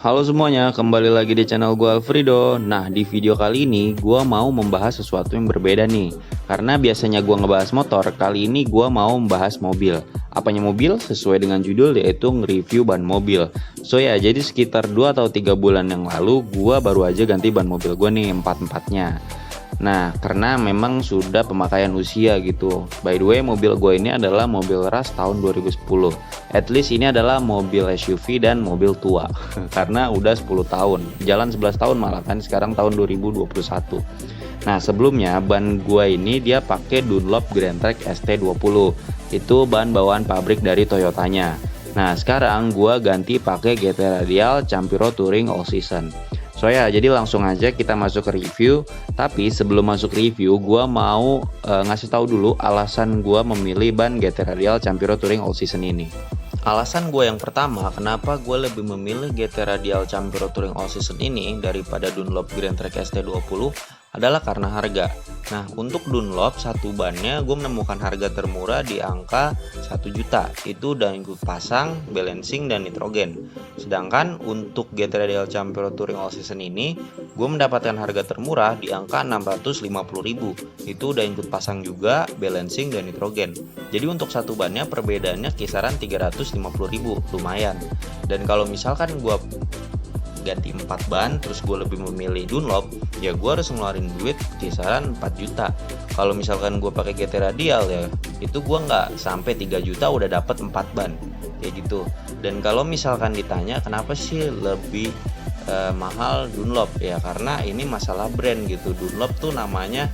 Halo semuanya, kembali lagi di channel gue Alfredo. Nah, di video kali ini gue mau membahas sesuatu yang berbeda nih. Karena biasanya gue ngebahas motor, kali ini gue mau membahas mobil. Apanya mobil? Sesuai dengan judul, yaitu nge-review ban mobil. So ya, jadi sekitar 2 atau 3 bulan yang lalu gue baru aja ganti ban mobil gue nih, empat-empatnya. Nah, karena memang sudah pemakaian usia gitu. By the way, mobil gue ini adalah mobil ras tahun 2010. At least ini adalah mobil SUV dan mobil tua. Karena udah 10 tahun. Jalan 11 tahun malah kan, sekarang tahun 2021. Nah, sebelumnya ban gue ini dia pakai Dunlop Grand Trek ST20. Itu ban bawaan pabrik dari Toyotanya. Nah, sekarang gue ganti pakai GT Radial Campiro Touring All Season. So ya, jadi langsung aja kita masuk ke review. Tapi sebelum masuk review, gue mau ngasih tahu dulu alasan gue memilih ban GT Radial Campiro Touring All Season ini. Alasan gue yang pertama, kenapa gue lebih memilih GT Radial Campiro Touring All Season ini daripada Dunlop Grand Trek ST20 adalah karena harga. Nah, untuk Dunlop satu bannya gue menemukan harga termurah di angka 1 juta. Itu udah include pasang, balancing, dan nitrogen. Sedangkan untuk GT Radial Campiro Touring All Season ini gue mendapatkan harga termurah di angka 650.000. Itu udah include pasang juga, balancing, dan nitrogen. Jadi untuk satu bannya perbedaannya kisaran 350.000, lumayan. Dan kalau misalkan gue ganti 4 ban terus gue lebih memilih Dunlop, ya gue harus ngeluarin duit kisaran 4 juta. Kalau misalkan gue pakai GT Radial, ya itu gue nggak sampai 3 juta udah dapat 4 ban kayak gitu. Dan kalau misalkan ditanya kenapa sih lebih mahal Dunlop, ya karena ini masalah brand gitu. Dunlop tuh namanya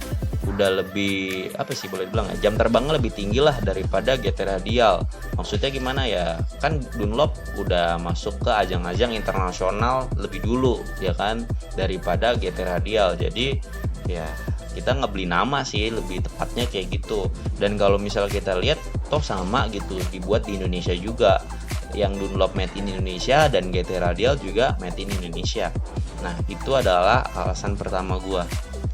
udah lebih boleh bilang jam terbangnya lebih tinggi lah daripada GT Radial. Maksudnya gimana ya, kan Dunlop udah masuk ke ajang-ajang internasional lebih dulu ya kan daripada GT Radial. Jadi ya kita ngebeli nama sih, lebih tepatnya kayak gitu. Dan kalau misal kita lihat toh sama gitu, dibuat di Indonesia juga. Yang Dunlop made in Indonesia dan GT Radial juga made in Indonesia. Nah, itu adalah alasan pertama gua.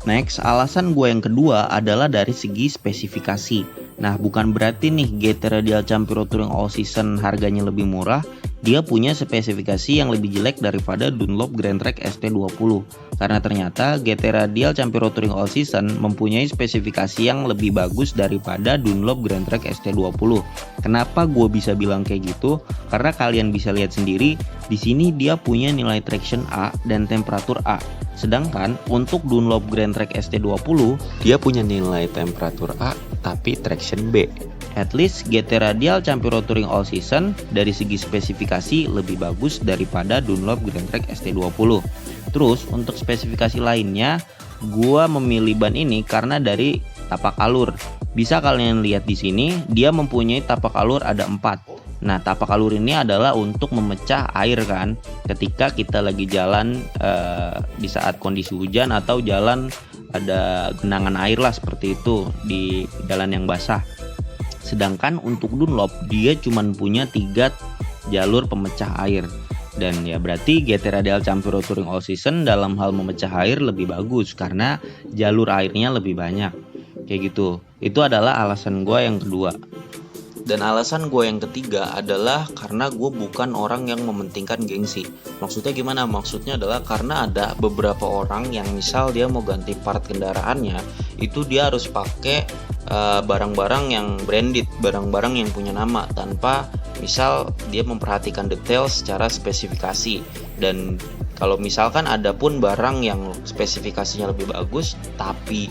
Next, alasan gue yang kedua adalah dari segi spesifikasi. Nah, bukan berarti nih GT Radial Campiro Touring All Season harganya lebih murah, dia punya spesifikasi yang lebih jelek daripada Dunlop Grand Trek ST20. Karena ternyata GT Radial Campiro Touring All Season mempunyai spesifikasi yang lebih bagus daripada Dunlop Grand Trek ST20. Kenapa gue bisa bilang kayak gitu? Karena kalian bisa lihat sendiri, di sini dia punya nilai traction A dan temperatur A. Sedangkan untuk Dunlop Grand Trek ST20 dia punya nilai temperatur A tapi traction B. At least GT Radial Campiro Touring All Season dari segi spesifikasi lebih bagus daripada Dunlop Grand Trek ST20. Terus untuk spesifikasi lainnya, gua memilih ban ini karena dari tapak alur. Bisa kalian lihat di sini, dia mempunyai tapak alur ada 4. Nah, tapak alur ini adalah untuk memecah air kan, ketika kita lagi jalan di saat kondisi hujan atau jalan ada genangan air lah seperti itu di jalan yang basah. Sedangkan untuk Dunlop dia cuma punya 3 jalur pemecah air. Dan ya berarti GT Radial Campiro Touring All Season dalam hal memecah air lebih bagus karena jalur airnya lebih banyak. Kayak gitu. Itu adalah alasan gue yang kedua. Dan alasan gue yang ketiga adalah karena gue bukan orang yang mementingkan gengsi. Maksudnya gimana? Maksudnya adalah karena ada beberapa orang yang misal dia mau ganti part kendaraannya, itu dia harus pakai barang-barang yang branded, barang-barang yang punya nama, tanpa misal dia memperhatikan detail secara spesifikasi. Dan kalau misalkan ada pun barang yang spesifikasinya lebih bagus tapi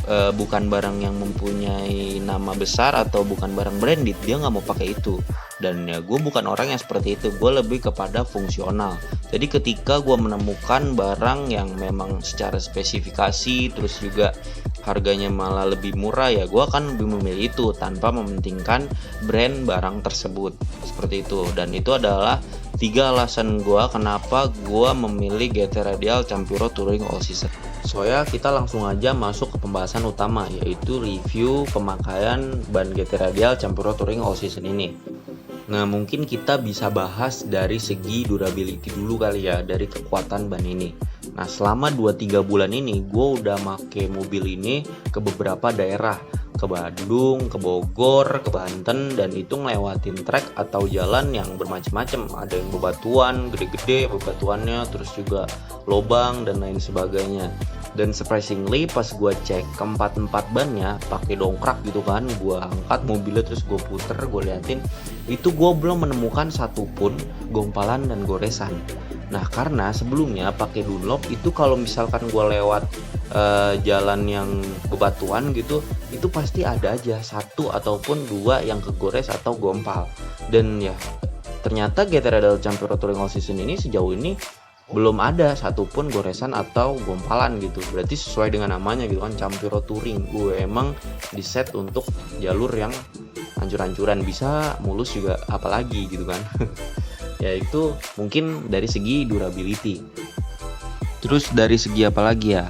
bukan barang yang mempunyai nama besar atau bukan barang branded, dia nggak mau pakai itu. Dan ya gue bukan orang yang seperti itu, gue lebih kepada fungsional. Jadi ketika gue menemukan barang yang memang secara spesifikasi terus juga harganya malah lebih murah, ya gue akan lebih memilih itu tanpa mementingkan brand barang tersebut, seperti itu. Dan itu adalah 3 alasan gue kenapa gue memilih GT Radial Campiro Touring All Season. So ya, kita langsung aja masuk ke pembahasan utama, yaitu review pemakaian ban GT Radial Campiro Touring All Season ini. Nah, mungkin kita bisa bahas dari segi durability dulu kali ya, dari kekuatan ban ini. Nah, selama 2-3 bulan ini gue udah make mobil ini ke beberapa daerah. ke Bandung, ke Bogor, ke Banten, dan itu ngelewatin trek atau jalan yang bermacam-macam. Ada yang bebatuan, gede-gede bebatuannya, terus juga lobang dan lain sebagainya. Dan surprisingly pas gue cek keempat bannya pakai dongkrak gitu kan, gue angkat mobilnya terus gue puter, gue liatin, itu gue belum menemukan satupun gompalan dan goresan. Nah karena sebelumnya pakai Dunlop itu kalau misalkan gue lewat jalan yang bebatuan gitu, itu pasti ada aja satu ataupun dua yang kegores atau gompal. Dan ya ternyata GT Radial Campiro Touring All Season ini sejauh ini belum ada satupun goresan atau gompalan gitu. Berarti sesuai dengan namanya gitu kan, Campiro Touring. Gue emang di set untuk jalur yang hancur-hancuran, bisa mulus juga apalagi gitu kan. Ya itu mungkin dari segi durability. Terus dari segi apa lagi ya?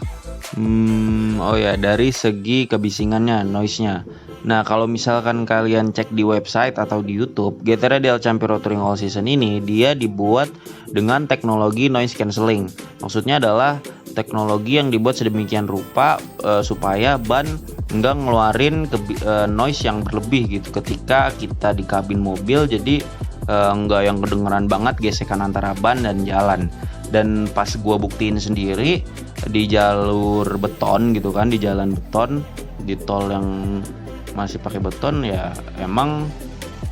Dari segi kebisingannya, noise-nya. Nah, kalau misalkan kalian cek di website atau di YouTube, GT Radial Campiro Touring All Season ini dia dibuat dengan teknologi noise cancelling. Maksudnya adalah teknologi yang dibuat sedemikian rupa supaya ban nggak ngeluarin noise yang berlebih gitu ketika kita di kabin mobil. Jadi nggak yang kedengeran banget gesekan antara ban dan jalan. Dan pas gua buktiin sendiri di jalur beton gitu kan, di jalan beton, di tol yang masih pakai beton, ya emang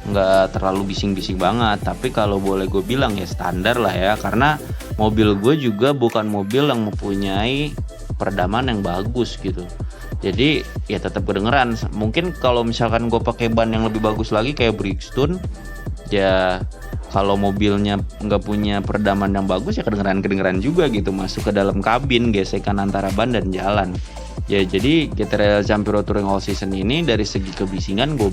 nggak terlalu bising-bising banget. Tapi kalau boleh gue bilang ya standar lah ya, karena mobil gue juga bukan mobil yang mempunyai peredaman yang bagus gitu. Jadi ya tetap kedengeran. Mungkin kalau misalkan gue pakai ban yang lebih bagus lagi kayak Bridgestone, ya kalau mobilnya nggak punya peredaman yang bagus ya kedengeran juga gitu masuk ke dalam kabin, gesekan antara ban dan jalan. Ya jadi GT Radial Campiro Touring All Season ini dari segi kebisingan gue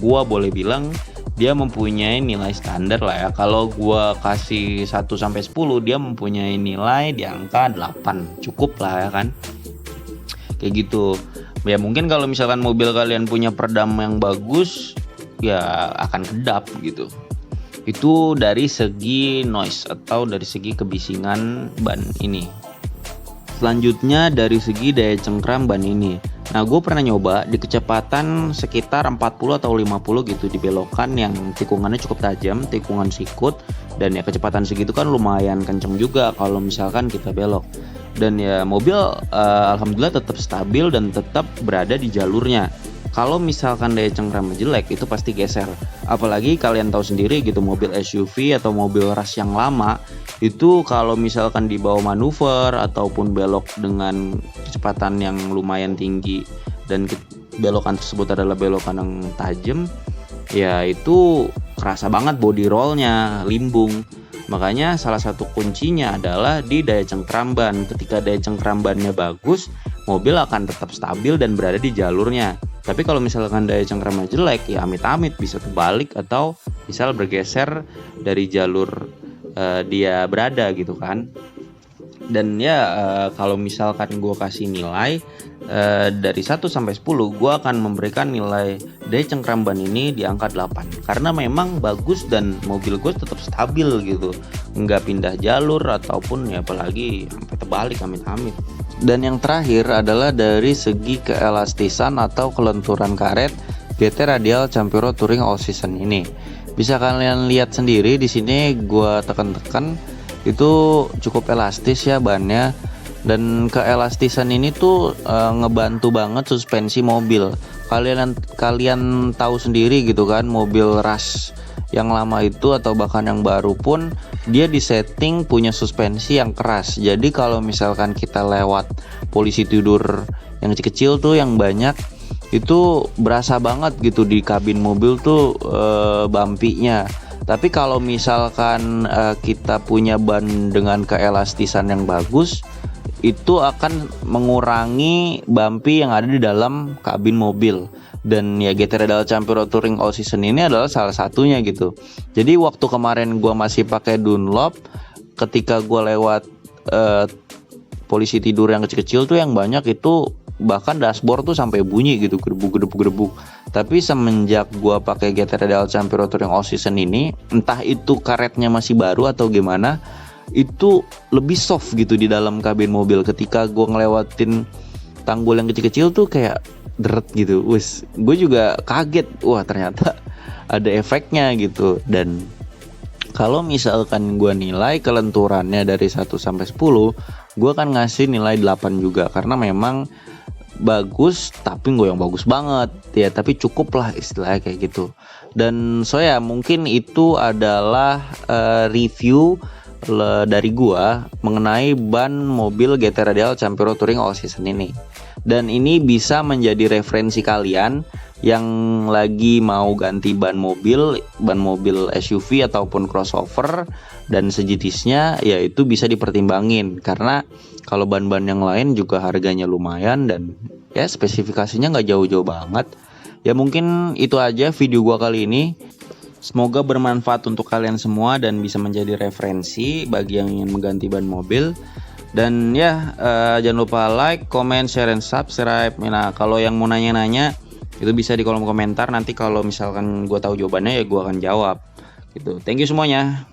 boleh bilang dia mempunyai nilai standar lah ya. Kalau gue kasih 1-10 dia mempunyai nilai di angka 8, cukup lah ya kan. Kayak gitu. Ya mungkin kalau misalkan mobil kalian punya peredam yang bagus ya akan kedap gitu. Itu dari segi noise atau dari segi kebisingan ban ini. Selanjutnya dari segi daya cengkram ban ini. Nah gue pernah nyoba di kecepatan sekitar 40 atau 50 gitu di belokan yang tikungannya cukup tajam, tikungan sikut. Dan ya kecepatan segitu kan lumayan kenceng juga kalau misalkan kita belok. Dan ya mobil alhamdulillah tetap stabil dan tetap berada di jalurnya. Kalau misalkan daya cengkram jelek itu pasti geser. Apalagi kalian tahu sendiri gitu, mobil SUV atau mobil ras yang lama itu kalau misalkan dibawa manuver ataupun belok dengan kecepatan yang lumayan tinggi dan belokan tersebut adalah belokan yang tajam, ya itu kerasa banget body rollnya, limbung. Makanya salah satu kuncinya adalah di daya cengkram ban. Ketika daya cengkram bannya bagus, mobil akan tetap stabil dan berada di jalurnya. Tapi kalau misalkan daya cengkramnya jelek, ya amit-amit bisa terbalik atau misal bergeser dari jalur dia berada gitu kan. Dan ya kalau misalkan gue kasih nilai dari 1-10, gue akan memberikan nilai daya cengkram ban ini di angka 8 karena memang bagus dan mobil gue tetap stabil gitu, nggak pindah jalur ataupun ya apalagi sampai terbalik amit-amit. Dan yang terakhir adalah dari segi keelastisan atau kelenturan karet GT Radial Campiro Touring All Season ini. Bisa kalian lihat sendiri di sini gue tekan-tekan itu cukup elastis ya bannya. Dan keelastisan ini tuh ngebantu banget suspensi mobil. Kalian tahu sendiri gitu kan, mobil ras yang lama itu atau bahkan yang baru pun dia disetting punya suspensi yang keras. Jadi kalau misalkan kita lewat polisi tidur yang kecil tuh yang banyak, itu berasa banget gitu di kabin mobil tuh bumpy-nya. Tapi kalau misalkan kita punya ban dengan keelastisan yang bagus, itu akan mengurangi bumpy yang ada di dalam kabin mobil. Dan ya GT Radial Campiro Touring All Season ini adalah salah satunya gitu. Jadi waktu kemarin gue masih pakai Dunlop, ketika gue lewat polisi tidur yang kecil-kecil tuh yang banyak itu bahkan dashboard tuh sampai bunyi gitu, gedebuk. Tapi semenjak gue pakai GT Radial Campiro Touring All Season ini, entah itu karetnya masih baru atau gimana, itu lebih soft gitu di dalam kabin mobil. Ketika gue ngelewatin tanggul yang kecil-kecil tuh kayak deret gitu. Gue juga kaget, wah ternyata ada efeknya gitu. Dan kalau misalkan gue nilai kelenturannya dari 1 sampai 10, gue akan ngasih nilai 8 juga, karena memang bagus tapi nggak yang bagus banget ya, tapi cukup lah istilahnya kayak gitu. Dan ya mungkin itu adalah review dari gua mengenai ban mobil GT Radial Campiro Touring All Season ini. Dan ini bisa menjadi referensi kalian yang lagi mau ganti ban mobil SUV ataupun crossover dan sejenisnya, yaitu bisa dipertimbangin, karena kalau ban-ban yang lain juga harganya lumayan dan ya spesifikasinya nggak jauh-jauh banget. Ya mungkin itu aja video gua kali ini. Semoga bermanfaat untuk kalian semua dan bisa menjadi referensi bagi yang ingin mengganti ban mobil. Dan ya jangan lupa like, comment, share, and subscribe. Nah kalau yang mau nanya-nanya itu bisa di kolom komentar. Nanti kalau misalkan gue tahu jawabannya ya gue akan jawab gitu. Thank you semuanya.